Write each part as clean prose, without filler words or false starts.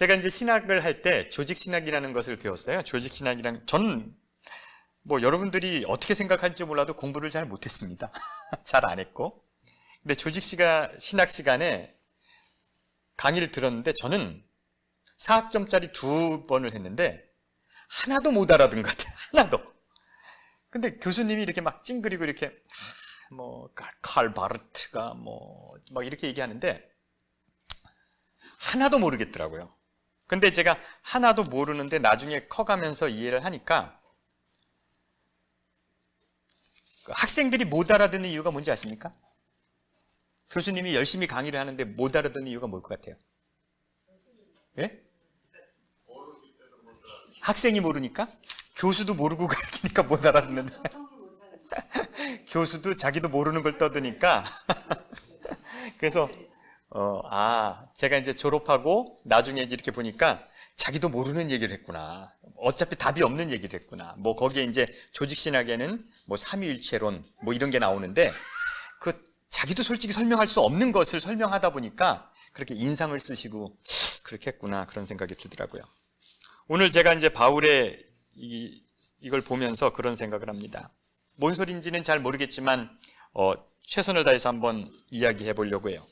제가 이제 신학을 할 때 조직신학이라는 것을 배웠어요. 조직신학이란, 저는 뭐 여러분들이 어떻게 생각할지 몰라도 공부를 잘 못했습니다. 잘 안 했고. 근데 조직신학 시간에 강의를 들었는데 저는 4학점짜리 2번을 했는데 하나도 못 알아듣은 것 같아요. 하나도. 근데 교수님이 이렇게 막 찡그리고 이렇게 뭐 칼 바르트가 뭐 막 이렇게 얘기하는데 하나도 모르겠더라고요. 근데 제가 하나도 모르는데 나중에 커가면서 이해를 하니까 학생들이 못 알아듣는 이유가 뭔지 아십니까? 교수님이 열심히 강의를 하는데 못 알아듣는 이유가 뭘 것 같아요? 예? 학생이 모르니까? 교수도 모르고 가르치니까 못 알아듣는데 교수도 자기도 모르는 걸 떠드니까 그래서 제가 이제 졸업하고 나중에 이렇게 보니까 자기도 모르는 얘기를 했구나. 어차피 답이 없는 얘기를 했구나. 뭐 거기에 이제 조직신학에는 뭐 삼위일체론 뭐 이런 게 나오는데 그 자기도 솔직히 설명할 수 없는 것을 설명하다 보니까 그렇게 인상을 쓰시고 그렇게 했구나 그런 생각이 들더라고요. 오늘 제가 이제 바울의 이걸 보면서 그런 생각을 합니다. 뭔 소린지는 잘 모르겠지만 최선을 다해서 한번 이야기해 보려고 해요.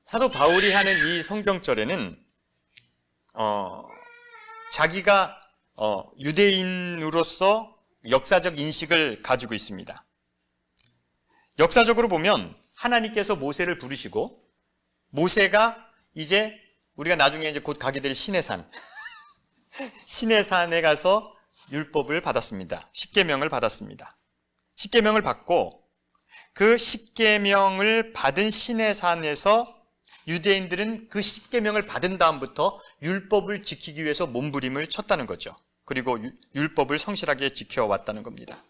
사도 바울이 하는 이 성경절에는 자기가 유대인으로서 역사적 인식을 가지고 있습니다. 역사적으로 보면 하나님께서 모세를 부르시고 모세가 이제 우리가 나중에 이제 곧 가게 될 시내산 시내산에 가서 율법을 받았습니다. 십계명을 받았습니다. 십계명을 받고 그 십계명을 받은 시내산에서 유대인들은 그 십계명을 받은 다음부터 율법을 지키기 위해서 몸부림을 쳤다는 거죠. 그리고 율법을 성실하게 지켜왔다는 겁니다.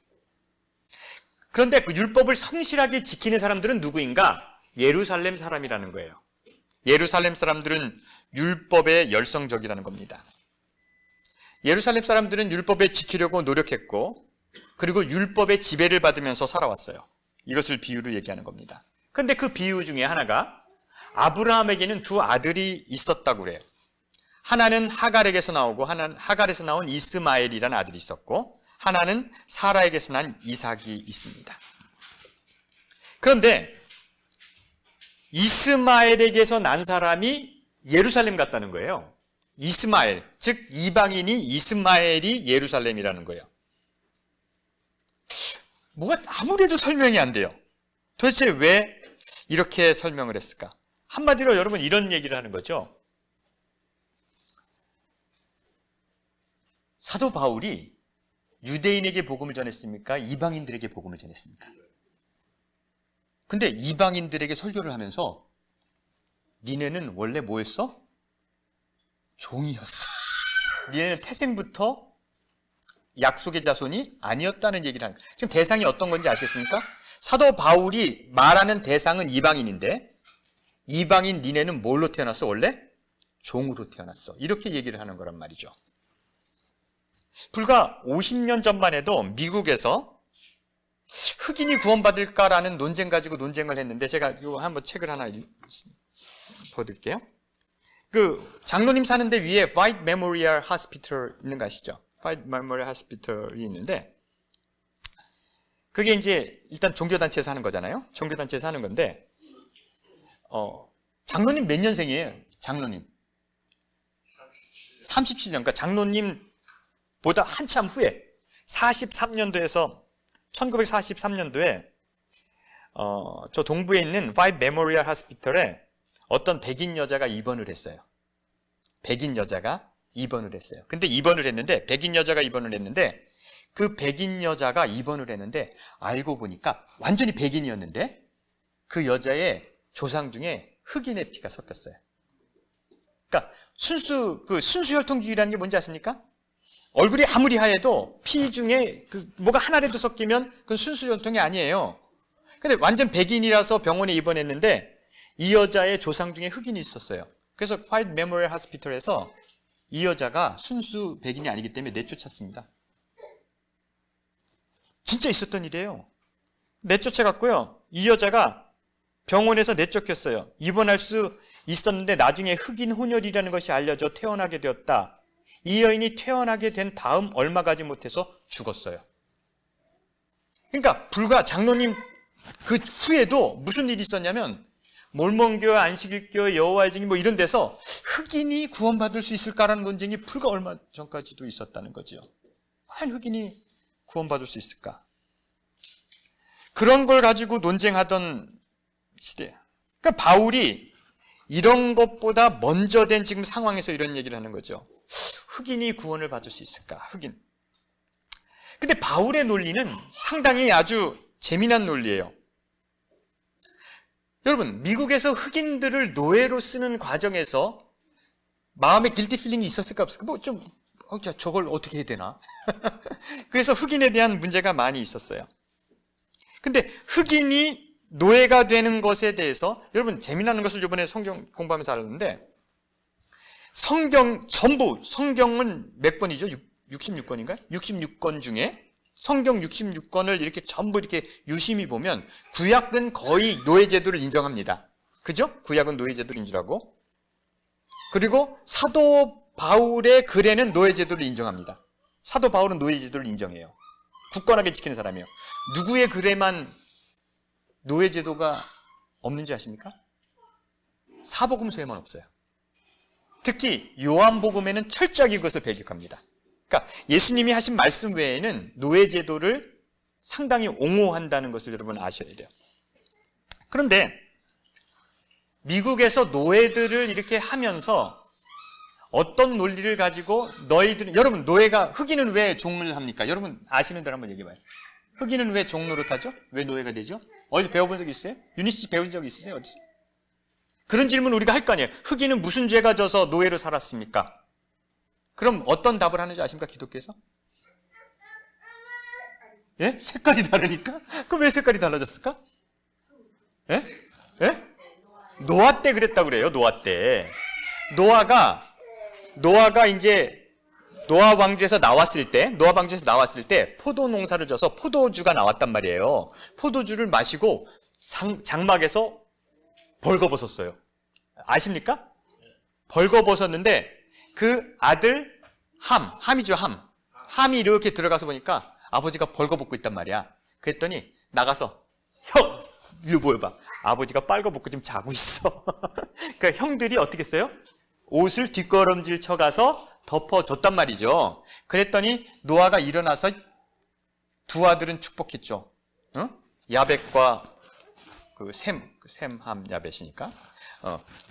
그런데 그 율법을 성실하게 지키는 사람들은 누구인가? 예루살렘 사람이라는 거예요. 예루살렘 사람들은 율법에 열성적이라는 겁니다. 예루살렘 사람들은 율법에 지키려고 노력했고 그리고 율법의 지배를 받으면서 살아왔어요. 이것을 비유로 얘기하는 겁니다. 그런데 그 비유 중에 하나가 아브라함에게는 두 아들이 있었다고 그래요. 하나는 하갈에게서 나오고 하나는 하갈에서 나온 이스마엘이라는 아들이 있었고 하나는 사라에게서 난 이삭이 있습니다. 그런데 이스마엘에게서 난 사람이 예루살렘 갔다는 거예요. 이스마엘, 즉 이방인이 이스마엘이 예루살렘이라는 거예요. 뭐가 아무래도 설명이 안 돼요. 도대체 왜 이렇게 설명을 했을까? 한마디로 여러분 이런 얘기를 하는 거죠. 사도 바울이 유대인에게 복음을 전했습니까? 이방인들에게 복음을 전했습니까? 근데 이방인들에게 설교를 하면서 니네는 원래 뭐였어? 종이었어. 니네는 태생부터 약속의 자손이 아니었다는 얘기를 하는 거예요. 지금 대상이 어떤 건지 아시겠습니까? 사도 바울이 말하는 대상은 이방인인데 이방인 니네는 뭘로 태어났어? 원래? 종으로 태어났어. 이렇게 얘기를 하는 거란 말이죠. 불과 50년 전만 해도 미국에서 흑인이 구원받을까라는 논쟁 가지고 논쟁을 했는데 제가 이거 한번 책을 하나 보여드릴게요. 그 장로님 사는데 위에 White Memorial Hospital 있는 거 아시죠? White Memorial Hospital이 있는데 그게 이제 일단 종교단체에서 하는 거잖아요. 종교단체에서 하는 건데 장로님 몇 년생이에요? 장로님 37년. 그러니까 장로님보다 한참 후에 43년도에서 1943년도에 저 동부에 있는 White Memorial Hospital에 어떤 백인 여자가 입원을 했어요. 백인 여자가 입원을 했어요. 근데 입원을 했는데 백인 여자가 입원을 했는데 그 백인 여자가 입원을 했는데 알고 보니까 완전히 백인이었는데 그 여자의 조상 중에 흑인의 피가 섞였어요. 그러니까 순수혈통주의라는 게 뭔지 아십니까? 얼굴이 아무리 하얘도 피 중에 뭐가 하나라도 섞이면 그건 순수혈통이 아니에요. 근데 완전 백인이라서 병원에 입원했는데 이 여자의 조상 중에 흑인이 있었어요. 그래서 화이트 메모리얼 하스피털에서 이 여자가 순수 백인이 아니기 때문에 내쫓았습니다. 진짜 있었던 일이에요. 내쫓아갔고요. 이 여자가 병원에서 내쫓겼어요. 입원할 수 있었는데 나중에 흑인 혼혈이라는 것이 알려져 퇴원하게 되었다. 이 여인이 퇴원하게 된 다음 얼마 가지 못해서 죽었어요. 그러니까 불과 장로님 그 후에도 무슨 일이 있었냐면 몰몬교회, 안식일교회, 여호와의 증인 뭐 이런 데서 흑인이 구원받을 수 있을까라는 논쟁이 불과 얼마 전까지도 있었다는 거죠. 과연 흑인이 구원받을 수 있을까? 그런 걸 가지고 논쟁하던 시대. 그러니까 바울이 이런 것보다 먼저 된 지금 상황에서 이런 얘기를 하는 거죠. 흑인이 구원을 받을 수 있을까? 흑인. 근데 바울의 논리는 상당히 아주 재미난 논리예요. 여러분, 미국에서 흑인들을 노예로 쓰는 과정에서 마음에 길티 필링이 있었을까 없을까? 뭐 좀 저걸 어떻게 해야 되나? 그래서 흑인에 대한 문제가 많이 있었어요. 근데 흑인이 노예가 되는 것에 대해서 여러분 재미나는 것을 이번에 성경 공부하면서 알았는데 성경은 몇 권이죠? 66권인가요? 66권 중에 성경 66권을 이렇게 전부 이렇게 유심히 보면 구약은 거의 노예제도를 인정합니다. 그죠? 구약은 노예제도를 인정하고 그리고 사도 바울의 글에는 노예제도를 인정합니다. 사도 바울은 노예제도를 인정해요. 굳건하게 지키는 사람이에요. 누구의 글에만 노예제도가 없는지 아십니까? 사복음서에만 없어요. 특히 요한복음에는 철저하게 그것을 배격합니다. 그러니까 예수님이 하신 말씀 외에는 노예제도를 상당히 옹호한다는 것을 여러분 아셔야 돼요. 그런데 미국에서 노예들을 이렇게 하면서 어떤 논리를 가지고 너희들은, 여러분 노예가, 흑인은 왜 종을 합니까? 여러분 아시는 대로 한번 얘기해봐요. 흑인은 왜 종 노릇하죠? 왜 노예가 되죠? 어디서 배워본 적 있어요? 유니씨 배운 적 있으세요? 어디서? 그런 질문 우리가 할 거 아니에요. 흑인은 무슨 죄가 져서 노예로 살았습니까? 그럼 어떤 답을 하는지 아십니까? 기독교에서? 예? 색깔이 다르니까? 그럼 왜 색깔이 달라졌을까? 예? 예? 노아 때 그랬다고 그래요. 노아 때. 노아가 이제 노아 방주에서 나왔을 때 포도 농사를 져서 포도주가 나왔단 말이에요. 포도주를 마시고 장막에서 벌거벗었어요. 아십니까? 벌거벗었는데 그 아들 함이죠. 함이 이렇게 들어가서 보니까 아버지가 벌거벗고 있단 말이야. 그랬더니 나가서 형 이리 모여봐. 아버지가 빨거벗고 지금 자고 있어. 그러니까 형들이 어떻게 했어요? 옷을 뒷걸음질 쳐가서 덮어줬단 말이죠. 그랬더니 노아가 일어나서 두 아들은 축복했죠. 어? 야벳과 셈함 야벳이니까.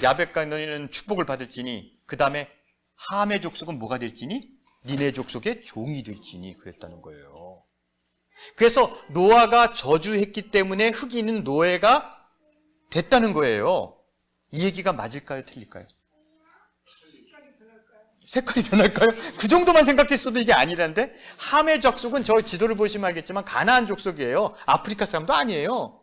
야벳과 너희는 축복을 받을지니 그 다음에 함의 족속은 뭐가 될지니? 니네 족속의 종이 될지니 그랬다는 거예요. 그래서 노아가 저주했기 때문에 흑인은 노예가 됐다는 거예요. 이 얘기가 맞을까요? 틀릴까요? 색깔이 변할까요? 그 정도만 생각했어도 이게 아니란데 함의 족속은 저 지도를 보시면 알겠지만 가나안 족속이에요. 아프리카 사람도 아니에요.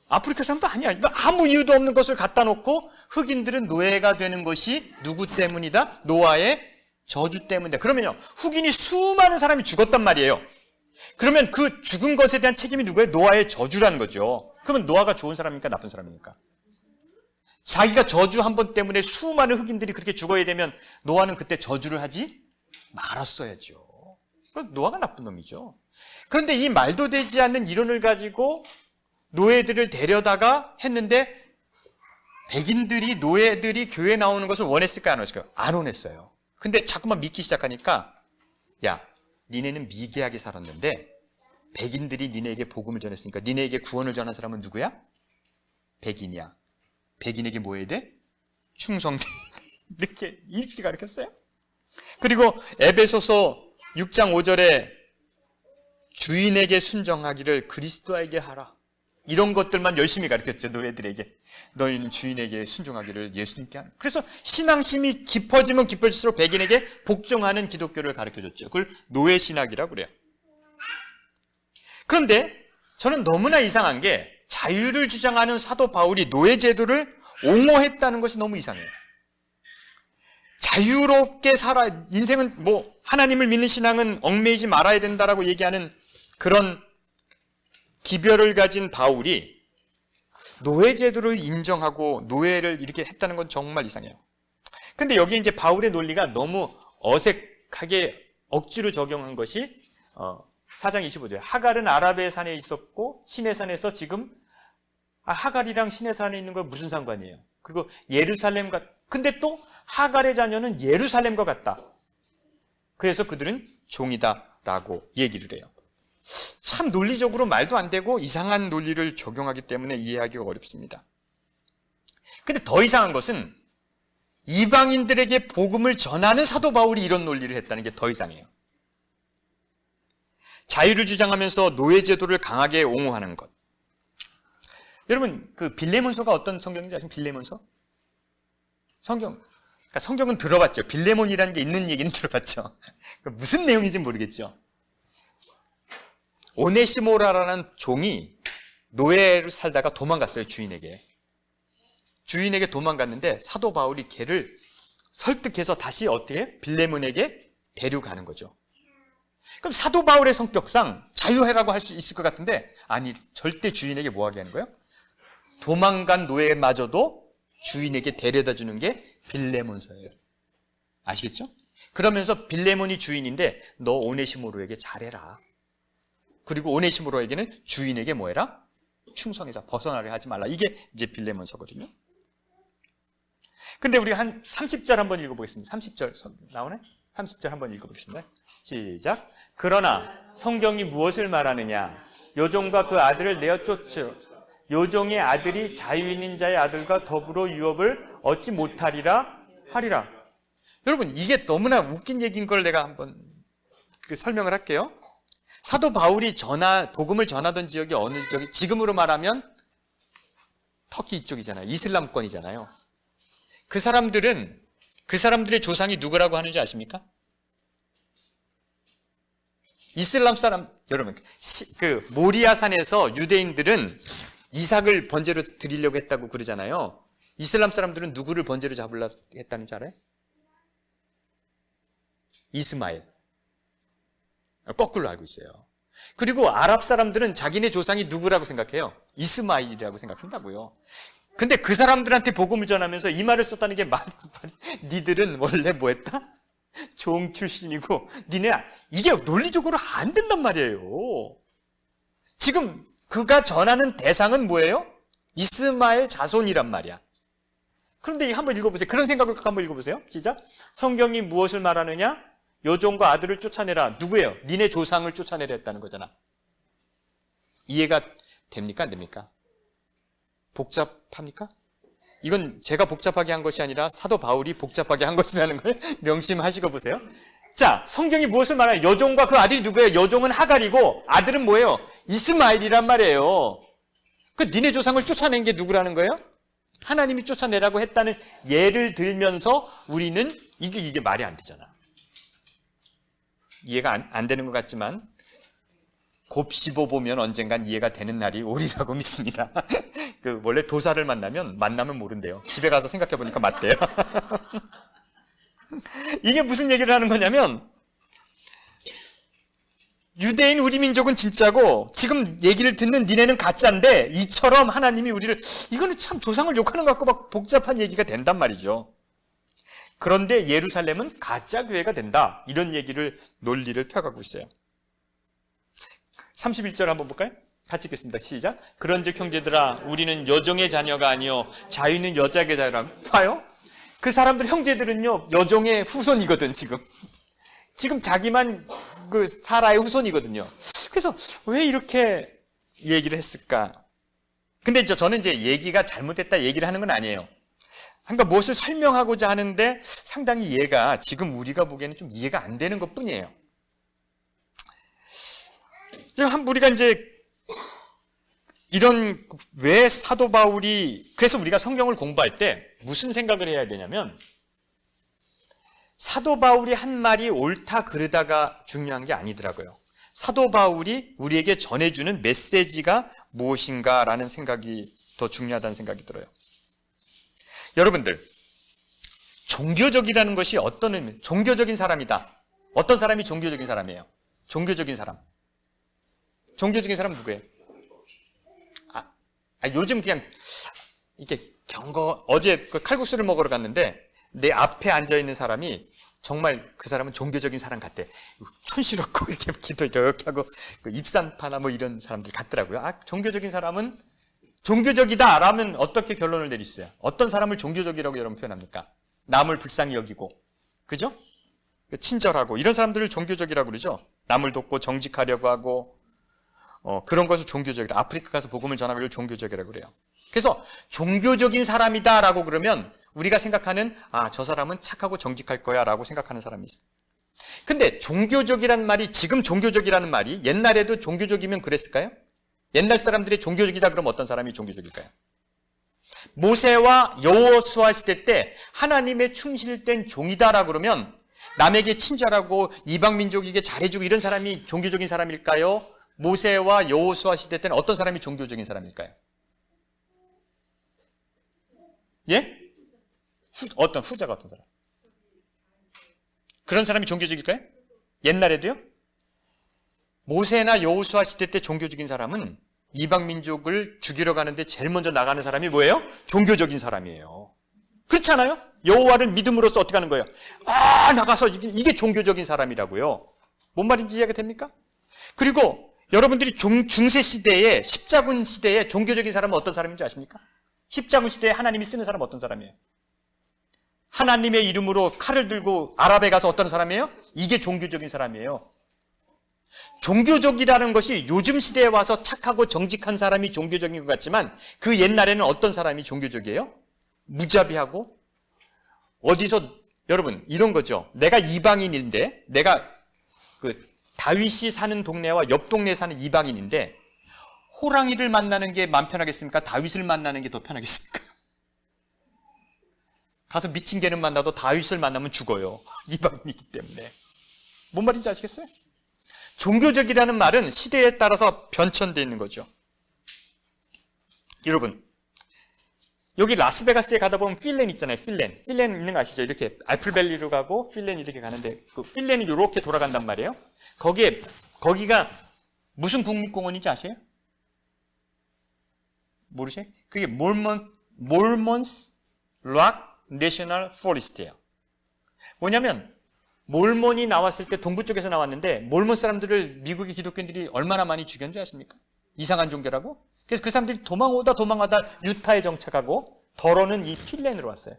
아프리카 사람도 아니야. 아무 이유도 없는 것을 갖다 놓고 흑인들은 노예가 되는 것이 누구 때문이다? 노아의 저주 때문이다. 그러면요, 흑인이 수많은 사람이 죽었단 말이에요. 그러면 그 죽은 것에 대한 책임이 누구예요? 노아의 저주라는 거죠. 그러면 노아가 좋은 사람입니까? 나쁜 사람입니까? 자기가 저주 한 번 때문에 수많은 흑인들이 그렇게 죽어야 되면 노아는 그때 저주를 하지 말았어야죠. 노아가 나쁜 놈이죠. 그런데 이 말도 되지 않는 이론을 가지고 노예들을 데려다가 했는데 백인들이 노예들이 교회에 나오는 것을 원했을까요? 안 원했을까요? 안 원했어요. 근데 자꾸만 믿기 시작하니까 야, 니네는 미개하게 살았는데 백인들이 니네에게 복음을 전했으니까 니네에게 구원을 전한 사람은 누구야? 백인이야. 백인에게 뭐 해야 돼? 충성돼. 이렇게 가르쳤어요. 그리고 에베소서 6장 5절에 주인에게 순정하기를 그리스도에게 하라. 이런 것들만 열심히 가르쳤죠. 노예들에게. 너희는 주인에게 순종하기를 예수님께 하라. 그래서 신앙심이 깊어지면 깊어질수록 백인에게 복종하는 기독교를 가르쳐줬죠. 그걸 노예신학이라고 그래요. 그런데 저는 너무나 이상한 게 자유를 주장하는 사도 바울이 노예제도를 옹호했다는 것이 너무 이상해요. 자유롭게 살아, 인생은 뭐 하나님을 믿는 신앙은 얽매이지 말아야 된다라고 얘기하는 그런 기별을 가진 바울이 노예 제도를 인정하고 노예를 이렇게 했다는 건 정말 이상해요. 근데 여기 이제 바울의 논리가 너무 어색하게 억지로 적용한 것이 4장 25절에 하갈은 아라베 산에 있었고 시내산에서 지금 하갈이랑 시내산에 있는 건 무슨 상관이에요? 그리고 예루살렘과 근데 또 하갈의 자녀는 예루살렘과 같다. 그래서 그들은 종이다라고 얘기를 해요. 참 논리적으로 말도 안 되고 이상한 논리를 적용하기 때문에 이해하기가 어렵습니다. 근데 더 이상한 것은 이방인들에게 복음을 전하는 사도 바울이 이런 논리를 했다는 게 더 이상해요. 자유를 주장하면서 노예 제도를 강하게 옹호하는 것. 여러분, 그 빌레몬서가 어떤 성경인지 아시면 빌레몬서? 그러니까 성경은 들어봤죠. 빌레몬이라는 게 있는 얘기는 들어봤죠. 무슨 내용인지 모르겠죠. 오네시모라라는 종이 노예로 살다가 도망갔어요, 주인에게. 주인에게 도망갔는데 사도 바울이 걔를 설득해서 다시 어떻게? 빌레몬에게 데려가는 거죠. 그럼 사도 바울의 성격상 자유해라고 할 수 있을 것 같은데 아니, 절대 주인에게 뭐 하게 하는 거예요? 도망간 노예마저도 주인에게 데려다 주는 게 빌레몬서예요. 아시겠죠? 그러면서 빌레몬이 주인인데 너 오네시모로에게 잘해라. 그리고 오네시모로에게는 주인에게 뭐 해라? 충성해서 벗어나려 하지 말라. 이게 이제 빌레몬서거든요. 근데 우리 한 30절 한번 읽어보겠습니다. 30절 나오네? 30절 한번 읽어보겠습니다. 시작. 그러나 성경이 무엇을 말하느냐? 요종과 그 아들을 내어 쫓으 요종의 아들이 자유인인 자의 아들과 더불어 유업을 얻지 못하리라 하리라. 여러분, 이게 너무나 웃긴 얘기인 걸 내가 한번 설명을 할게요. 사도 바울이 복음을 전하던 지역이 어느 지역이? 지금으로 말하면 터키 이쪽이잖아요. 이슬람권이잖아요. 그 사람들의 조상이 누구라고 하는지 아십니까? 이슬람 사람, 여러분, 그 모리아산에서 유대인들은 이삭을 번제로 드리려고 했다고 그러잖아요. 이슬람 사람들은 누구를 번제로 잡으려고 했다는 줄 알아요? 이스마엘. 거꾸로 알고 있어요. 그리고 아랍 사람들은 자기네 조상이 누구라고 생각해요? 이스마일이라고 생각한다고요. 근데 그 사람들한테 복음을 전하면서 이 말을 썼다는 게 니들은 원래 뭐 했다? 종 출신이고 니네 이게 논리적으로 안 된단 말이에요. 지금 그가 전하는 대상은 뭐예요? 이스마엘 자손이란 말이야. 그런데 한번 읽어보세요. 그런 생각을 한번 읽어보세요. 시작. 성경이 무엇을 말하느냐? 요종과 아들을 쫓아내라. 누구예요? 니네 조상을 쫓아내라 했다는 거잖아. 이해가 됩니까? 안 됩니까? 복잡합니까? 이건 제가 복잡하게 한 것이 아니라 사도 바울이 복잡하게 한 것이라는 걸 명심하시고 보세요. 자, 성경이 무엇을 말하냐? 여종과 그 아들이 누구예요? 여종은 하갈이고 아들은 뭐예요? 이스마엘이란 말이에요. 그 니네 조상을 쫓아낸 게 누구라는 거예요? 하나님이 쫓아내라고 했다는 예를 들면서 우리는 이게 말이 안 되잖아. 이해가 안 되는 것 같지만 곱씹어 보면 언젠간 이해가 되는 날이 오리라고 믿습니다. 그 원래 도사를 만나면 모른대요. 집에 가서 생각해 보니까 맞대요. 이게 무슨 얘기를 하는 거냐면 유대인 우리 민족은 진짜고 지금 얘기를 듣는 니네는 가짜인데 이처럼 하나님이 우리를 이거는 참 조상을 욕하는 것 같고 막 복잡한 얘기가 된단 말이죠. 그런데 예루살렘은 가짜 교회가 된다. 이런 논리를 펴가고 있어요. 31절 한번 볼까요? 같이 읽겠습니다. 시작. 그런즉 형제들아 우리는 여종의 자녀가 아니요 자유는 여자의 자녀라. 봐요? 그 사람들 형제들은요 여종의 후손이거든. 지금 자기만 그 사라의 후손이거든요. 그래서 왜 이렇게 얘기를 했을까? 근데 저는 이제 얘기가 잘못됐다 얘기를 하는 건 아니에요. 그러니까 무엇을 설명하고자 하는데 상당히 이해가 지금 우리가 보기에는 좀 이해가 안 되는 것 뿐이에요. 우리가 이제 왜 사도 바울이 그래서 우리가 성경을 공부할 때 무슨 생각을 해야 되냐면 사도 바울이 한 말이 옳다 그르다가 중요한 게 아니더라고요. 사도 바울이 우리에게 전해주는 메시지가 무엇인가라는 생각이 더 중요하다는 생각이 들어요. 여러분들, 종교적이라는 것이 어떤 의미? 종교적인 사람이다. 어떤 사람이 종교적인 사람이에요? 종교적인 사람 누구예요? 요즘 그냥 이게 어제 그 칼국수를 먹으러 갔는데 내 앞에 앉아 있는 사람이 정말 그 사람은 종교적인 사람 같대. 촌스럽고 이렇게 기도 이렇게 하고 그 입산파나 뭐 이런 사람들 같더라고요. 종교적인 사람은 종교적이다라면 어떻게 결론을 내리세요? 어떤 사람을 종교적이라고 여러분 표현합니까? 남을 불쌍히 여기고, 그죠? 친절하고 이런 사람들을 종교적이라고 그러죠. 남을 돕고 정직하려고 하고 그런 것을 종교적이라. 아프리카 가서 복음을 전하면 종교적이라고 그래요. 그래서 종교적인 사람이다라고 그러면 우리가 생각하는 저 사람은 착하고 정직할 거야 라고 생각하는 사람이 있어. 근데 종교적이라는 말이, 지금 종교적이라는 말이 옛날에도 종교적이면 그랬을까요? 옛날 사람들이 종교적이다 그러면 어떤 사람이 종교적일까요? 모세와 여호수아 시대 때 하나님의 충실된 종이다라고 그러면 남에게 친절하고 이방 민족에게 잘해주고 이런 사람이 종교적인 사람일까요? 모세와 여호수아 시대 때는 어떤 사람이 종교적인 사람일까요? 예? 후자가 어떤 사람? 그런 사람이 종교적일까요? 옛날에도요? 모세나 여호수아 시대 때 종교적인 사람은 이방 민족을 죽이러 가는데 제일 먼저 나가는 사람이 뭐예요? 종교적인 사람이에요. 그렇지 않아요? 여호와를 믿음으로써 어떻게 하는 거예요? 나가서 이게 종교적인 사람이라고요. 뭔 말인지 이해가 됩니까? 그리고 여러분들이 중세 시대에, 십자군 시대에 종교적인 사람은 어떤 사람인지 아십니까? 십자군 시대에 하나님이 쓰는 사람은 어떤 사람이에요? 하나님의 이름으로 칼을 들고 아랍에 가서 어떤 사람이에요? 이게 종교적인 사람이에요. 종교적이라는 것이 요즘 시대에 와서 착하고 정직한 사람이 종교적인 것 같지만 그 옛날에는 어떤 사람이 종교적이에요? 무자비하고 어디서 여러분 이런 거죠. 내가 이방인인데 내가 그 다윗이 사는 동네와 옆 동네에 사는 이방인인데 호랑이를 만나는 게 마음 편하겠습니까? 다윗을 만나는 게 더 편하겠습니까? 가서 미친 개는 만나도 다윗을 만나면 죽어요. 이방인이기 때문에. 뭔 말인지 아시겠어요? 종교적이라는 말은 시대에 따라서 변천되어 있는 거죠. 여러분, 여기 라스베가스에 가다 보면 필렌 있잖아요. 필렌 있는 거 아시죠? 이렇게 애플밸리로 가고 필렌 이렇게 가는데 그 필렌이 이렇게 돌아간단 말이에요. 거기가 무슨 국립공원인지 아세요? 모르세요? 그게 몰몬스 락 내셔널 포레스트예요. 뭐냐면 몰몬이 나왔을 때 동부 쪽에서 나왔는데 몰몬 사람들을 미국의 기독교인들이 얼마나 많이 죽였는지 아십니까? 이상한 종교라고? 그래서 그 사람들이 도망가다 유타에 정착하고 더러는 이 필렌으로 왔어요.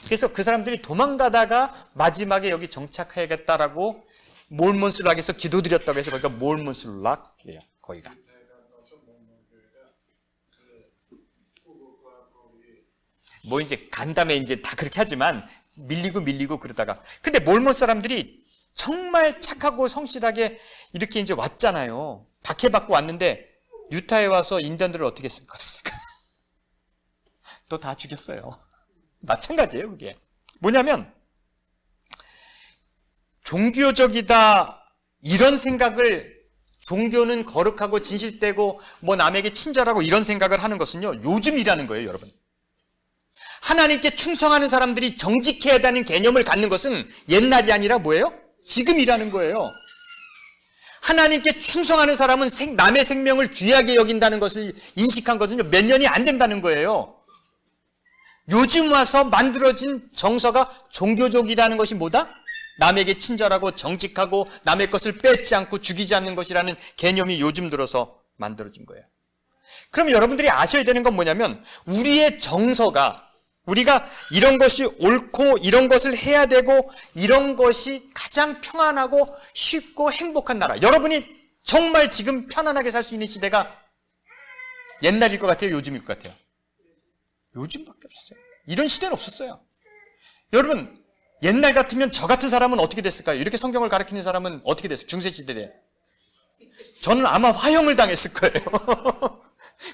그래서 그 사람들이 도망가다가 마지막에 여기 정착해야겠다라고 몰몬스락에서 기도드렸다고 해서 거기가 몰몬스락이에요. 거기가. 뭐 이제 간담회 이제 다 그렇게 하지만 밀리고 그러다가 근데 몰몬 사람들이 정말 착하고 성실하게 이렇게 이제 왔잖아요. 박해받고 왔는데 유타에 와서 인디언들을 어떻게 했을 것 같습니까? 또 다 죽였어요. 마찬가지예요, 그게. 뭐냐면 종교적이다 이런 생각을 종교는 거룩하고 진실되고 뭐 남에게 친절하고 이런 생각을 하는 것은요. 요즘이라는 거예요, 여러분. 하나님께 충성하는 사람들이 정직해야 한다는 개념을 갖는 것은 옛날이 아니라 뭐예요? 지금이라는 거예요. 하나님께 충성하는 사람은 남의 생명을 귀하게 여긴다는 것을 인식한 것은요, 몇 년이 안 된다는 거예요. 요즘 와서 만들어진 정서가 종교적이라는 것이 뭐다? 남에게 친절하고 정직하고 남의 것을 뺏지 않고 죽이지 않는 것이라는 개념이 요즘 들어서 만들어진 거예요. 그럼 여러분들이 아셔야 되는 건 뭐냐면 우리의 정서가 우리가 이런 것이 옳고 이런 것을 해야 되고 이런 것이 가장 평안하고 쉽고 행복한 나라. 여러분이 정말 지금 편안하게 살 수 있는 시대가 옛날일 것 같아요? 요즘일 것 같아요? 요즘밖에 없었어요. 이런 시대는 없었어요. 여러분 옛날 같으면 저 같은 사람은 어떻게 됐을까요? 이렇게 성경을 가르치는 사람은 어떻게 됐어요? 중세시대에 저는 아마 화형을 당했을 거예요.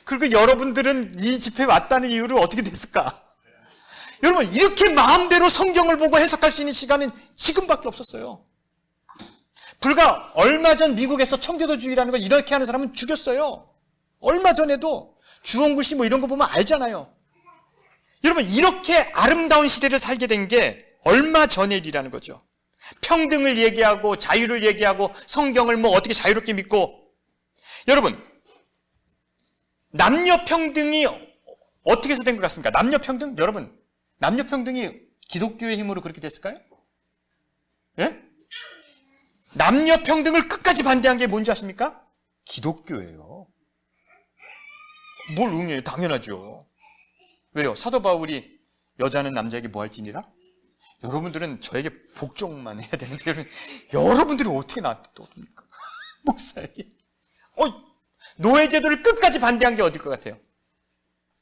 그리고 여러분들은 이 집회에 왔다는 이유로 어떻게 됐을까? 여러분 이렇게 마음대로 성경을 보고 해석할 수 있는 시간은 지금밖에 없었어요. 불과 얼마 전 미국에서 청교도주의라는 걸 이렇게 하는 사람은 죽였어요. 얼마 전에도 주홍글 씨 뭐 이런 거 보면 알잖아요. 여러분 이렇게 아름다운 시대를 살게 된 게 얼마 전의 일이라는 거죠. 평등을 얘기하고 자유를 얘기하고 성경을 뭐 어떻게 자유롭게 믿고 여러분 남녀 평등이 어떻게 해서 된 것 같습니까? 남녀 평등? 여러분, 남녀 평등이 기독교의 힘으로 그렇게 됐을까요? 예? 남녀 평등을 끝까지 반대한 게 뭔지 아십니까? 기독교예요. 뭘 응해요? 당연하죠. 왜요? 사도 바울이 여자는 남자에게 뭐 할지니라? 여러분들은 저에게 복종만 해야 되는데 여러분들이 어떻게 나한테 떠듭니까? 목사에게. 노예제도를 끝까지 반대한 게 어딜 것 같아요?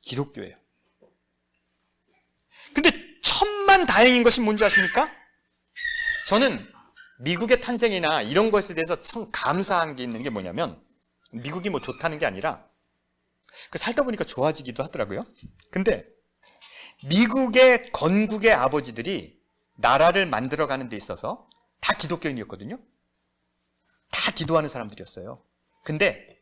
기독교예요. 근데 천만다행인 것이 뭔지 아십니까? 저는 미국의 탄생이나 이런 것에 대해서 참 감사한 게 있는 게 뭐냐면, 미국이 뭐 좋다는 게 아니라 살다 보니까 좋아지기도 하더라고요. 근데 미국의 건국의 아버지들이 나라를 만들어가는 데 있어서 다 기독교인이었거든요. 다 기도하는 사람들이었어요. 근데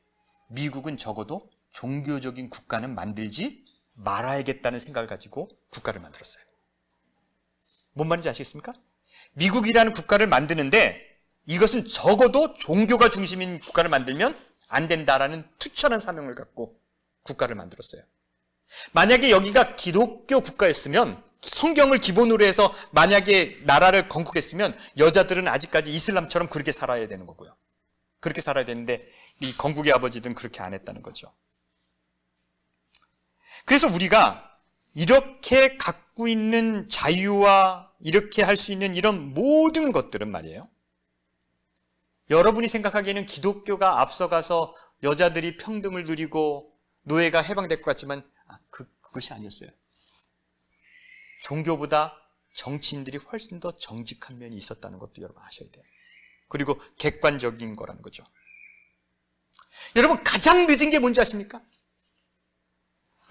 미국은 적어도 종교적인 국가는 만들지 말아야겠다는 생각을 가지고 국가를 만들었어요. 뭔 말인지 아시겠습니까? 미국이라는 국가를 만드는데 이것은 적어도 종교가 중심인 국가를 만들면 안 된다라는 투철한 사명을 갖고 국가를 만들었어요. 만약에 여기가 기독교 국가였으면, 성경을 기본으로 해서 만약에 나라를 건국했으면 여자들은 아직까지 이슬람처럼 그렇게 살아야 되는 거고요. 그렇게 살아야 되는데 이 건국의 아버지들은 그렇게 안 했다는 거죠. 그래서 우리가 이렇게 갖고 있는 자유와 이렇게 할 수 있는 이런 모든 것들은 말이에요, 여러분이 생각하기에는 기독교가 앞서가서 여자들이 평등을 누리고 노예가 해방될 것 같지만 그것이 아니었어요. 종교보다 정치인들이 훨씬 더 정직한 면이 있었다는 것도 여러분 아셔야 돼요. 그리고 객관적인 거라는 거죠. 여러분, 가장 늦은 게 뭔지 아십니까?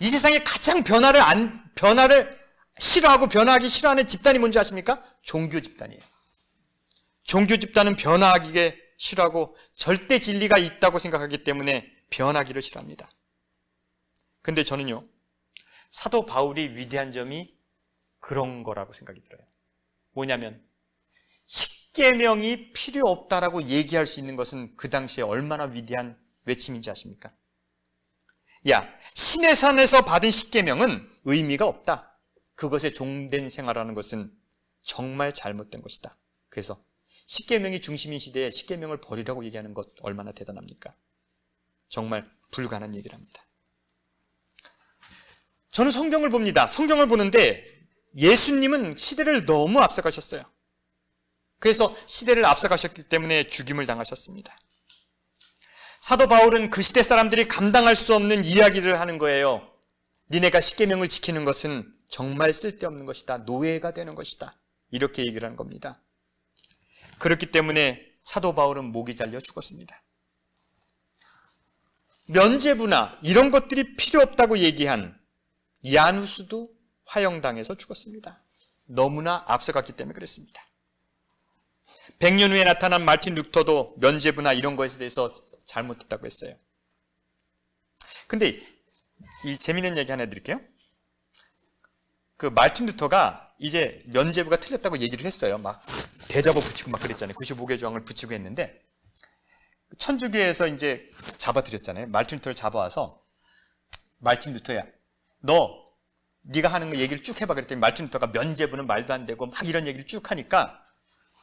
이 세상에 가장 변화를 싫어하고 변화하기 싫어하는 집단이 뭔지 아십니까? 종교 집단이에요. 종교 집단은 변화하기 싫어하고 절대 진리가 있다고 생각하기 때문에 변하기를 싫어합니다. 근데 저는요, 사도 바울이 위대한 점이 그런 거라고 생각이 들어요. 뭐냐면, 십계명이 필요 없다라고 얘기할 수 있는 것은 그 당시에 얼마나 위대한 외침인지 아십니까? 야, 신의 산에서 받은 십계명은 의미가 없다. 그것에 종된 생활하는 것은 정말 잘못된 것이다. 그래서 십계명이 중심인 시대에 십계명을 버리라고 얘기하는 것 얼마나 대단합니까? 정말 불가능한 얘기를 합니다. 저는 성경을 봅니다. 성경을 보는데 예수님은 시대를 너무 앞서가셨어요. 그래서 시대를 앞서가셨기 때문에 죽임을 당하셨습니다. 사도 바울은 그 시대 사람들이 감당할 수 없는 이야기를 하는 거예요. 니네가 십계명을 지키는 것은 정말 쓸데없는 것이다. 노예가 되는 것이다. 이렇게 얘기를 하는 겁니다. 그렇기 때문에 사도 바울은 목이 잘려 죽었습니다. 면죄부나 이런 것들이 필요 없다고 얘기한 야누스도 화형당해서 죽었습니다. 너무나 앞서갔기 때문에 그랬습니다. 100년 후에 나타난 마틴 루터도 면죄부나 이런 것에 대해서 잘못했다고 했어요. 근데 이 재미있는 얘기 하나 드릴게요. 그 마틴 루터가 이제 면죄부가 틀렸다고 얘기를 했어요. 막 대잡아 붙이고 막 그랬잖아요. 95개 조항을 붙이고 했는데 천주교에서 이제 잡아들였잖아요. 마틴 루터를 잡아와서 마틴 루터야, 네가 하는 거 얘기를 쭉 해봐 그랬더니 마틴 루터가 면죄부는 말도 안 되고 막 이런 얘기를 쭉 하니까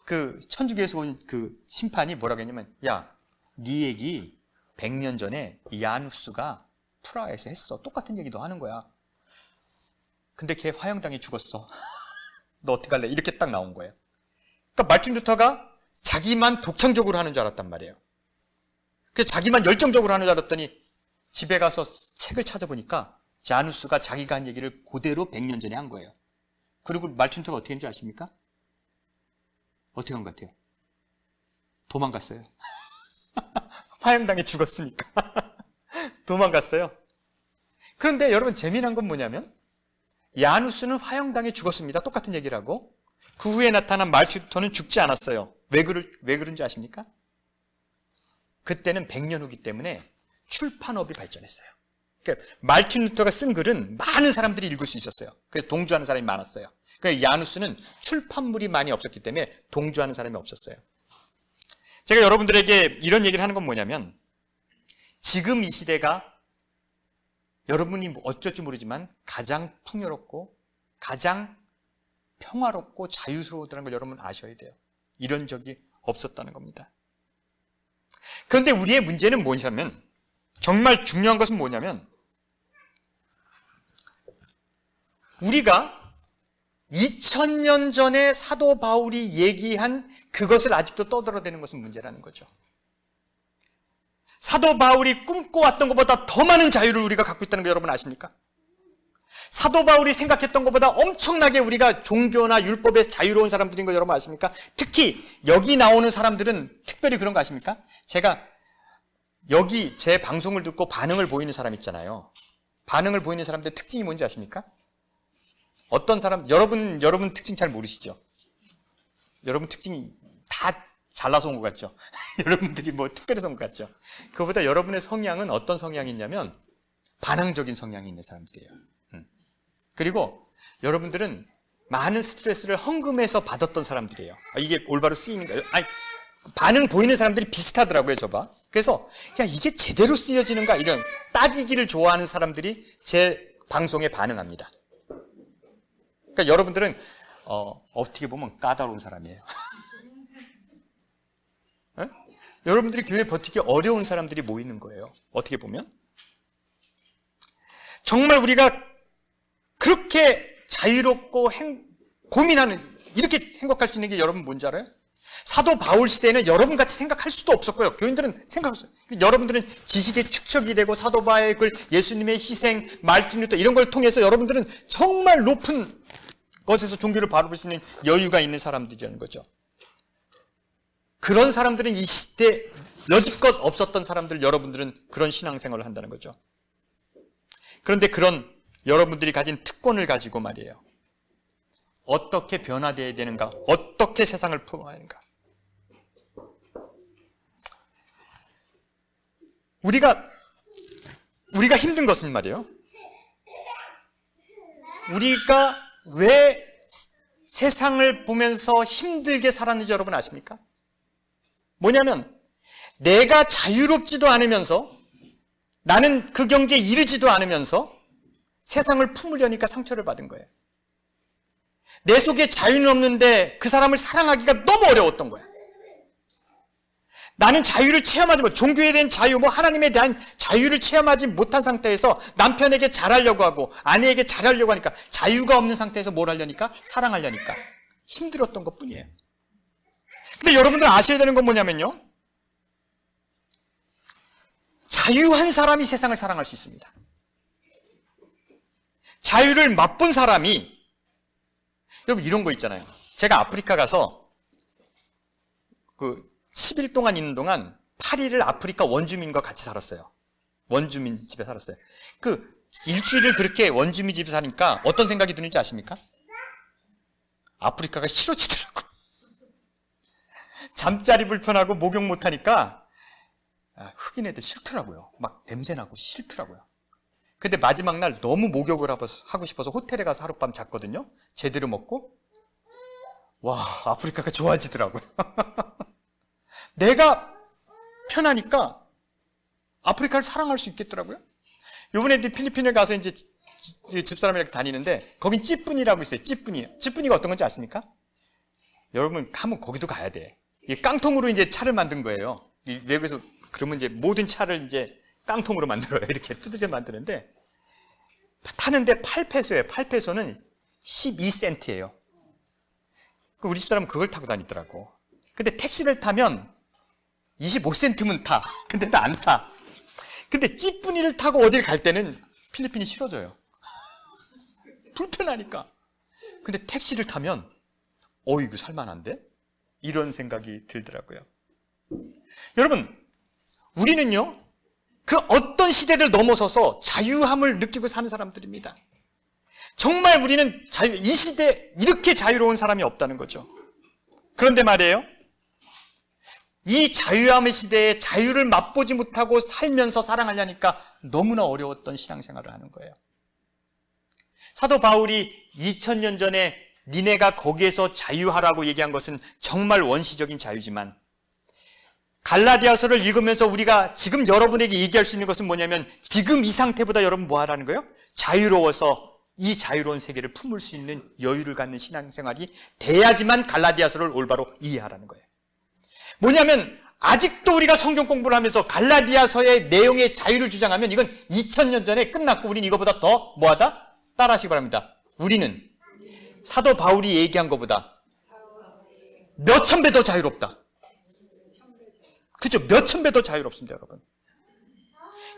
그 천주교에서 온 그 심판이 뭐라고 했냐면, 야, 네 얘기 100년 전에 야누스가 프라하에서 했어. 똑같은 얘기도 하는 거야. 근데 걔 화형당해 죽었어. 너 어떻게 할래? 이렇게 딱 나온 거예요. 그러니까 마틴 루터가 자기만 독창적으로 하는 줄 알았단 말이에요. 그래서 자기만 열정적으로 하는 줄 알았더니 집에 가서 책을 찾아보니까 야누스가 자기가 한 얘기를 그대로 100년 전에 한 거예요. 그리고 마틴 루터가 어떻게 했는지 아십니까? 어떻게 한 것 같아요? 도망갔어요. 화형당해 죽었으니까. 도망갔어요. 그런데 여러분, 재미난 건 뭐냐면 야누스는 화형당해 죽었습니다. 똑같은 얘기를 하고 그 후에 나타난 마틴 루터는 죽지 않았어요. 왜 그런지 아십니까? 그때는 100년 후기 때문에 출판업이 발전했어요. 그러니까 마틴 루터가 쓴 글은 많은 사람들이 읽을 수 있었어요. 그래서 동조하는 사람이 많았어요. 그러니까 야누스는 출판물이 많이 없었기 때문에 동조하는 사람이 없었어요. 제가 여러분들에게 이런 얘기를 하는 건 뭐냐면, 지금 이 시대가 여러분이 어쩔지 모르지만 가장 풍요롭고 가장 평화롭고 자유스러웠다는 걸 여러분 아셔야 돼요. 이런 적이 없었다는 겁니다. 그런데 우리의 문제는 뭐냐면, 정말 중요한 것은 뭐냐면, 우리가 2000년 전에 사도 바울이 얘기한 그것을 아직도 떠들어대는 것은 문제라는 거죠. 사도 바울이 꿈꿔왔던 것보다 더 많은 자유를 우리가 갖고 있다는 거 여러분 아십니까? 사도 바울이 생각했던 것보다 엄청나게 우리가 종교나 율법에서 자유로운 사람들인 거 여러분 아십니까? 특히 여기 나오는 사람들은 특별히 그런 거 아십니까? 제가 여기 제 방송을 듣고 반응을 보이는 사람 있잖아요. 반응을 보이는 사람들의 특징이 뭔지 아십니까? 어떤 사람, 여러분 특징 잘 모르시죠? 여러분 특징이 다 잘나서 온 것 같죠? 여러분들이 뭐 특별해서 온 것 같죠? 그거보다 여러분의 성향은 어떤 성향이 있냐면 반항적인 성향이 있는 사람들이에요. 그리고 여러분들은 많은 스트레스를 헌금해서 받았던 사람들이에요. 이게 올바로 쓰이는가요? 아니, 반응 보이는 사람들이 비슷하더라고요, 저봐. 그래서 야, 이게 제대로 쓰여지는가? 이런 따지기를 좋아하는 사람들이 제 방송에 반응합니다. 그러니까 여러분들은 어떻게 보면 까다로운 사람이에요. 네? 여러분들이 교회 버티기 어려운 사람들이 모이는 거예요. 어떻게 보면 정말 우리가 그렇게 자유롭고 고민하는, 이렇게 생각할 수 있는 게 여러분 뭔지 알아요? 사도 바울 시대에는 여러분같이 생각할 수도 없었고요. 교인들은 생각했어요. 여러분들은 지식의 축적이 되고 사도 바울의 글, 예수님의 희생, 말틴 루터 이런 걸 통해서 여러분들은 정말 높은 것에서 종교를 바라볼 수 있는 여유가 있는 사람들이라는 거죠. 그런 사람들은 이 시대에 여지껏 없었던 사람들, 여러분들은 그런 신앙생활을 한다는 거죠. 그런데 그런 여러분들이 가진 특권을 가지고 말이에요. 어떻게 변화되어야 되는가? 어떻게 세상을 풀어야 하는가? 우리가 힘든 것은 말이에요. 우리가 왜 세상을 보면서 힘들게 살았는지 여러분 아십니까? 뭐냐면 내가 자유롭지도 않으면서 나는 그 경지에 이르지도 않으면서 세상을 품으려니까 상처를 받은 거예요. 내 속에 자유는 없는데 그 사람을 사랑하기가 너무 어려웠던 거야. 나는 자유를 체험하지 못, 종교에 대한 자유, 하나님에 대한 자유를 체험하지 못한 상태에서 남편에게 잘하려고 하고 아내에게 잘하려고 하니까 자유가 없는 상태에서 뭘 하려니까? 사랑하려니까 힘들었던 것 뿐이에요. 근데 여러분들 아셔야 되는 건 뭐냐면요, 자유한 사람이 세상을 사랑할 수 있습니다. 자유를 맛본 사람이, 여러분 이런 거 있잖아요. 제가 아프리카 가서 10일 동안 있는 동안 8일을 아프리카 원주민과 같이 살았어요. 원주민 집에 살았어요. 일주일을 그렇게 원주민 집에 사니까 어떤 생각이 드는지 아십니까? 아프리카가 싫어지더라고. 잠자리 불편하고 목욕 못하니까 흑인 애들 싫더라고요. 막 냄새나고 싫더라고요. 근데 마지막 날 너무 목욕을 하고 싶어서 호텔에 가서 하룻밤 잤거든요. 제대로 먹고. 와, 아프리카가 좋아지더라고요. 내가 편하니까 아프리카를 사랑할 수 있겠더라고요. 요번에 필리핀에 가서 이제 집사람이랑 다니는데 거긴 찌뿌니라고 있어요. 찌뿌니가 어떤 건지 아십니까? 여러분 한번 거기도 가야 돼. 이 깡통으로 이제 차를 만든 거예요. 외국에서 그러면 이제 모든 차를 이제 깡통으로 만들어요. 이렇게 두드려 만드는데 타는데 8페소예요. 8페소는 12센트예요. 우리 집사람은 그걸 타고 다니더라고. 근데 택시를 타면 25센트면 타. 근데 나 안 타. 근데 찌뿌니를 타고 어딜 갈 때는 필리핀이 싫어져요. 불편하니까. 근데 택시를 타면 이거 살만한데? 이런 생각이 들더라고요. 여러분, 우리는요, 그 어떤 시대를 넘어서서 자유함을 느끼고 사는 사람들입니다. 정말 우리는 이 시대에 이렇게 자유로운 사람이 없다는 거죠. 그런데 말이에요, 이 자유함의 시대에 자유를 맛보지 못하고 살면서 사랑하려니까 너무나 어려웠던 신앙생활을 하는 거예요. 사도 바울이 2000년 전에 니네가 거기에서 자유하라고 얘기한 것은 정말 원시적인 자유지만 갈라디아서를 읽으면서 우리가 지금 여러분에게 얘기할 수 있는 것은 뭐냐면 지금 이 상태보다 여러분 뭐 하라는 거예요? 자유로워서 이 자유로운 세계를 품을 수 있는 여유를 갖는 신앙생활이 돼야지만 갈라디아서를 올바로 이해하라는 거예요. 뭐냐면 아직도 우리가 성경 공부를 하면서 갈라디아서의 내용의 자유를 주장하면 이건 2000년 전에 끝났고 우리는 이거보다 더 뭐하다? 따라하시기 바랍니다. 우리는 사도 바울이 얘기한 것보다 몇천 배 더 자유롭다. 그죠? 몇천 배 더 자유롭습니다, 여러분.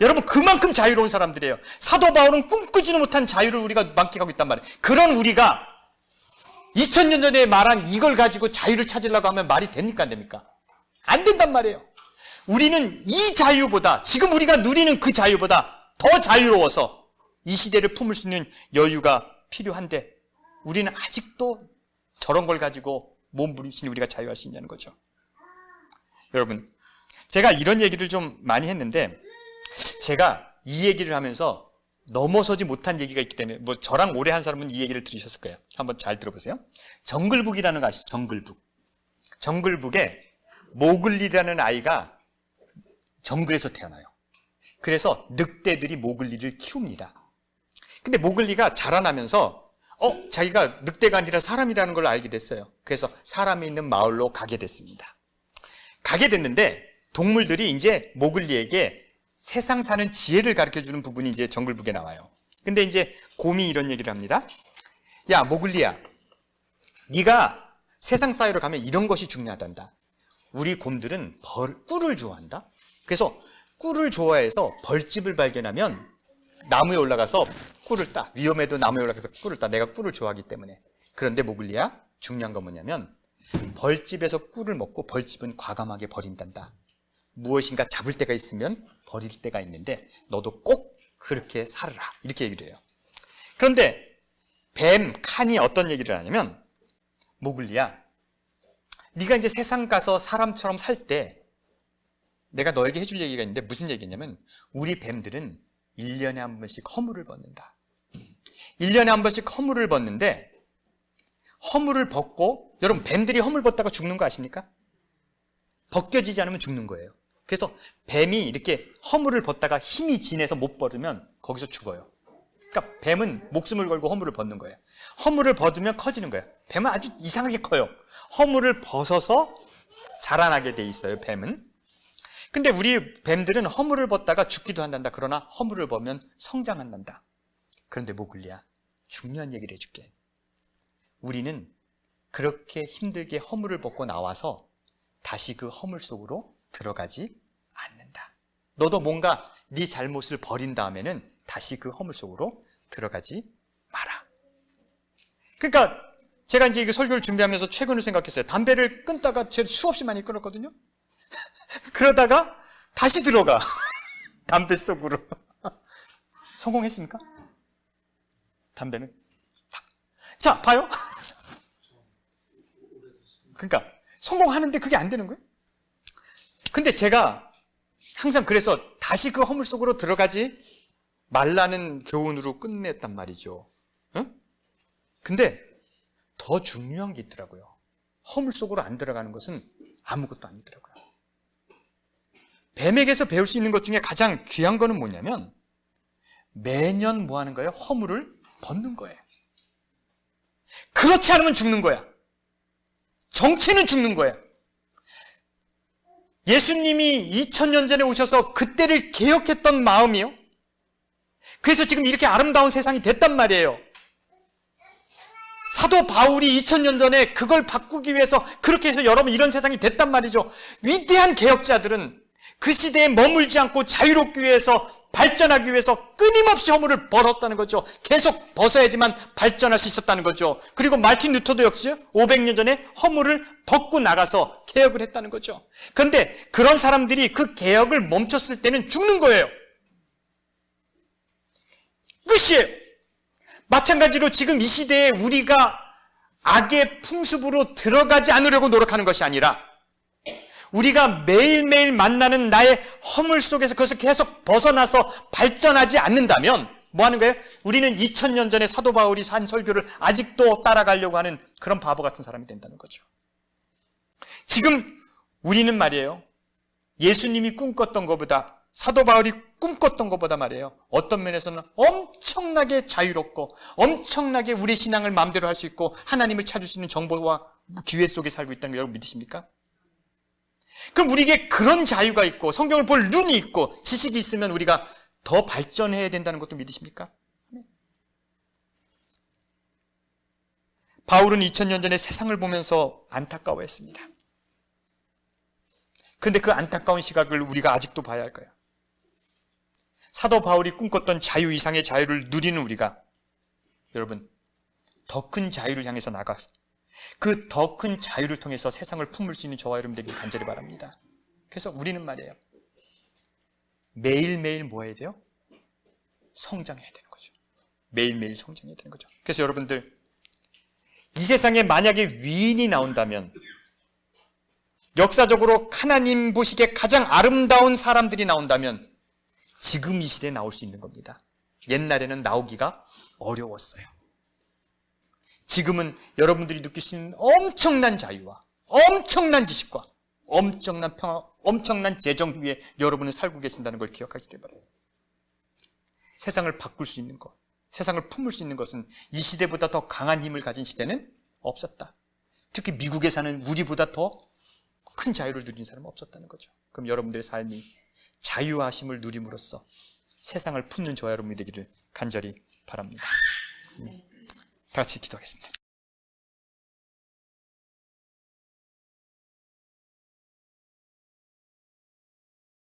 여러분, 그만큼 자유로운 사람들이에요. 사도 바울은 꿈꾸지도 못한 자유를 우리가 만끽하고 있단 말이에요. 그런 우리가 2000년 전에 말한 이걸 가지고 자유를 찾으려고 하면 말이 됩니까, 안 됩니까? 안 된단 말이에요. 우리는 이 자유보다, 지금 우리가 누리는 그 자유보다 더 자유로워서 이 시대를 품을 수 있는 여유가 필요한데 우리는 아직도 저런 걸 가지고 몸부림치니 우리가 자유할 수 있냐는 거죠. 여러분, 제가 이런 얘기를 좀 많이 했는데 제가 이 얘기를 하면서 넘어서지 못한 얘기가 있기 때문에 뭐 저랑 오래 한 사람은 이 얘기를 들으셨을 거예요. 한번 잘 들어보세요. 정글북이라는 거 아시죠? 정글북. 정글북에 모글리라는 아이가 정글에서 태어나요. 그래서 늑대들이 모글리를 키웁니다. 근데 모글리가 자라나면서 자기가 늑대가 아니라 사람이라는 걸 알게 됐어요. 그래서 사람이 있는 마을로 가게 됐습니다. 가게 됐는데 동물들이 이제 모글리에게 세상 사는 지혜를 가르쳐주는 부분이 이제 정글북에 나와요. 근데 이제 곰이 이런 얘기를 합니다. 야, 모글리야, 네가 세상 사회로 가면 이런 것이 중요하단다. 우리 곰들은 꿀을 좋아한다. 그래서 꿀을 좋아해서 벌집을 발견하면 나무에 올라가서 꿀을 따. 위험해도 나무에 올라가서 꿀을 따. 내가 꿀을 좋아하기 때문에. 그런데 모글리야, 중요한 건 뭐냐면 벌집에서 꿀을 먹고 벌집은 과감하게 버린단다. 무엇인가 잡을 때가 있으면 버릴 때가 있는데 너도 꼭 그렇게 살아라. 이렇게 얘기를 해요. 그런데 뱀, 칸이 어떤 얘기를 하냐면 모글리야, 네가 이제 세상 가서 사람처럼 살 때 내가 너에게 해줄 얘기가 있는데 무슨 얘기냐면 우리 뱀들은 1년에 한 번씩 허물을 벗는다. 1년에 한 번씩 허물을 벗는데 허물을 벗고, 여러분 뱀들이 허물 벗다가 죽는 거 아십니까? 벗겨지지 않으면 죽는 거예요. 그래서 뱀이 이렇게 허물을 벗다가 힘이 진해서 못 벗으면 거기서 죽어요. 그러니까 뱀은 목숨을 걸고 허물을 벗는 거예요. 허물을 벗으면 커지는 거예요. 뱀은 아주 이상하게 커요. 허물을 벗어서 자라나게 돼 있어요, 뱀은. 근데 우리 뱀들은 허물을 벗다가 죽기도 한단다. 그러나 허물을 벗으면 성장한단다. 그런데 모글리야, 중요한 얘기를 해줄게. 우리는 그렇게 힘들게 허물을 벗고 나와서 다시 그 허물 속으로 들어가지 않는다. 너도 뭔가 네 잘못을 버린 다음에는 다시 그 허물 속으로 들어가지 마라. 그러니까 제가 이제 이 설교를 준비하면서 최근을 생각했어요. 담배를 끊다가 제가 수없이 많이 끊었거든요. 그러다가 다시 들어가. 담배 속으로. 성공했습니까? 담배는. 자, 봐요. 그러니까 성공하는데 그게 안 되는 거예요. 근데 제가 항상 그래서 다시 그 허물 속으로 들어가지 말라는 교훈으로 끝냈단 말이죠. 응? 근데 더 중요한 게 있더라고요. 허물 속으로 안 들어가는 것은 아무것도 아니더라고요. 뱀에게서 배울 수 있는 것 중에 가장 귀한 거는 뭐냐면 매년 뭐 하는 거예요? 허물을 벗는 거예요. 그렇지 않으면 죽는 거야. 정체는 죽는 거예요. 예수님이 2000년 전에 오셔서 그때를 개혁했던 마음이요. 그래서 지금 이렇게 아름다운 세상이 됐단 말이에요. 사도 바울이 2000년 전에 그걸 바꾸기 위해서 그렇게 해서 여러분 이런 세상이 됐단 말이죠. 위대한 개혁자들은 그 시대에 머물지 않고 자유롭기 위해서, 발전하기 위해서 끊임없이 허물을 벗었다는 거죠. 계속 벗어야지만 발전할 수 있었다는 거죠. 그리고 마르틴 루터도 역시 500년 전에 허물을 벗고 나가서 개혁을 했다는 거죠. 그런데 그런 사람들이 그 개혁을 멈췄을 때는 죽는 거예요. 끝이에요. 마찬가지로 지금 이 시대에 우리가 악의 풍습으로 들어가지 않으려고 노력하는 것이 아니라 우리가 매일매일 만나는 나의 허물 속에서 그것을 계속 벗어나서 발전하지 않는다면 뭐 하는 거예요? 우리는 2000년 전에 사도 바울이 한 설교를 아직도 따라가려고 하는 그런 바보 같은 사람이 된다는 거죠. 지금 우리는 말이에요, 예수님이 꿈꿨던 것보다, 사도 바울이 꿈꿨던 것보다 말이에요, 어떤 면에서는 엄청나게 자유롭고 엄청나게 우리의 신앙을 마음대로 할 수 있고 하나님을 찾을 수 있는 정보와 기회 속에 살고 있다는 거 여러분 믿으십니까? 그럼 우리에게 그런 자유가 있고 성경을 볼 눈이 있고 지식이 있으면 우리가 더 발전해야 된다는 것도 믿으십니까? 바울은 2000년 전에 세상을 보면서 안타까워했습니다. 그런데 그 안타까운 시각을 우리가 아직도 봐야 할 거예요. 사도 바울이 꿈꿨던 자유 이상의 자유를 누리는 우리가, 여러분, 더 큰 자유를 향해서 나가서 그 더 큰 자유를 통해서 세상을 품을 수 있는 저와 여러분 되길 간절히 바랍니다. 그래서 우리는 말이에요, 매일매일 뭐 해야 돼요? 성장해야 되는 거죠. 매일매일 성장해야 되는 거죠. 그래서 여러분들, 이 세상에 만약에 위인이 나온다면, 역사적으로 하나님 보시기에 가장 아름다운 사람들이 나온다면 지금 이 시대에 나올 수 있는 겁니다. 옛날에는 나오기가 어려웠어요. 지금은 여러분들이 느낄 수 있는 엄청난 자유와 엄청난 지식과 엄청난 평화, 엄청난 재정 위에 여러분은 살고 계신다는 걸 기억하시길 바랍니다. 세상을 바꿀 수 있는 것, 세상을 품을 수 있는 것은 이 시대보다 더 강한 힘을 가진 시대는 없었다. 특히 미국에 사는 우리보다 더 큰 자유를 누린 사람은 없었다는 거죠. 그럼 여러분들의 삶이 자유하심을 누림으로써 세상을 품는 저와 여러분이 되기를 간절히 바랍니다. 다 같이 기도하겠습니다.